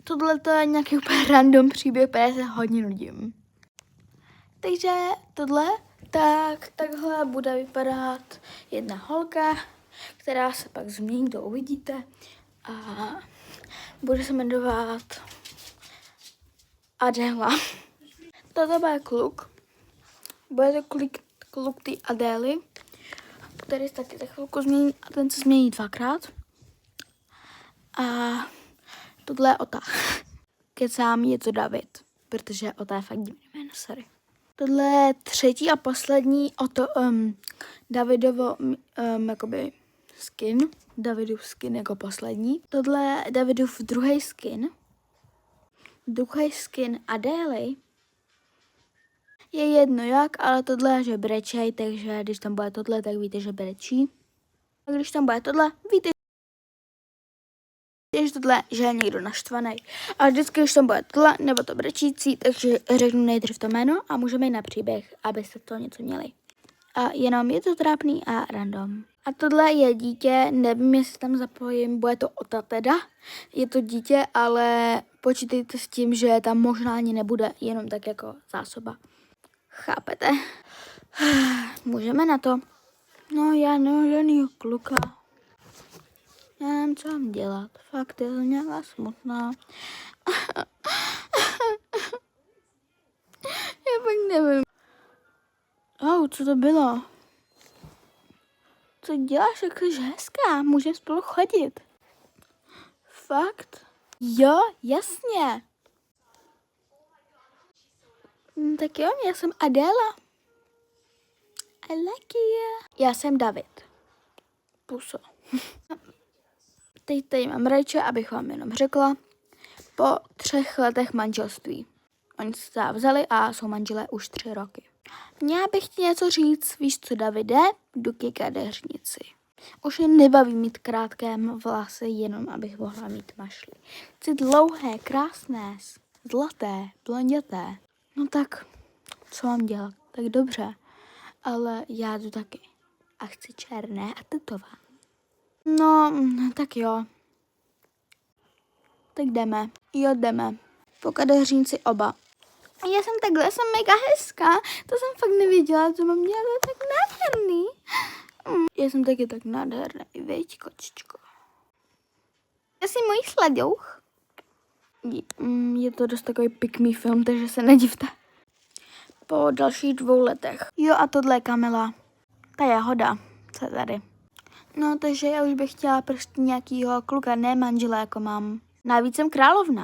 Tohle to je nějaký úplně random příběh, protože se hodně nudím. Takže tohle, takhle bude vypadat jedna holka, která se pak změní, to uvidíte. A bude se jmenovat Adéla. Toto bude kluk. Bude to kluk té Adély, který se taky za chvilku změní a ten se změní dvakrát. A tohle je Ota. Kecám, je to David, protože Ota je fakt divný jméno, sorry. Tohle je třetí a poslední Davidovo jakoby skin. Davidův skin jako poslední. Tohle je Davidův druhý skin. Druhý skin Adély. Je jedno jak, ale tohle je, že brečej, takže když tam bude tohle, tak víte, že brečí. A když tam bude tohle, víte, že tohle, že je někdo naštvaný. A vždycky, když tam bude tohle, nebo to brečící, takže řeknu nejdřív to jméno a můžeme jít na příběh, abyste to něco měli. A jenom je to trápný a random. A tohle je dítě, nevím, jestli tam zapojím, bude to Ota teda. Je to dítě, ale počítejte s tím, že tam možná ani nebude, jenom tak jako zásoba. Chápete? Můžeme na to. No já nemám žádnýho kluka. Já nevím, co mám dělat. Fakt, je to nějaká smutná. Já fakt nevím. Co to bylo? Co děláš, jak jsi hezká? Můžeme spolu chodit. Fakt? Jo, jasně. Tak jo, já jsem Adéla. I like you. Já jsem David. Puso. Teď tady mám Rajče, abych vám jenom řekla. Po 3 letech manželství. Oni se vzali a jsou manželé už 3 roky. Měla bych ti něco říct, víš co, Davide? Jdu ke kadeřnici. Už je nebaví mít krátké vlasy, jenom abych mohla mít mašly. Chci dlouhé, krásné, zlaté, blonděté. No tak, co mám dělat? Tak dobře, ale já jdu taky. A chci černé a tetová. No, tak jo. Tak jdeme. Jo, jdeme. Po kadeřnici oba. Já jsem mega hezká. To jsem fakt nevěděla, co mám dělat, to je tak nádherný. Já jsem taky tak nádherný, veď, kočičko. Já jsem můj sladouch. Je to dost takový pick me film, takže se nedivte. Po dalších 2 letech. Jo, a tohle je Kamila. Ta jahoda, co je tady. No, takže já už bych chtěla prostě nějakýho kluka, ne manžela, jako mám. Navíc jsem královna.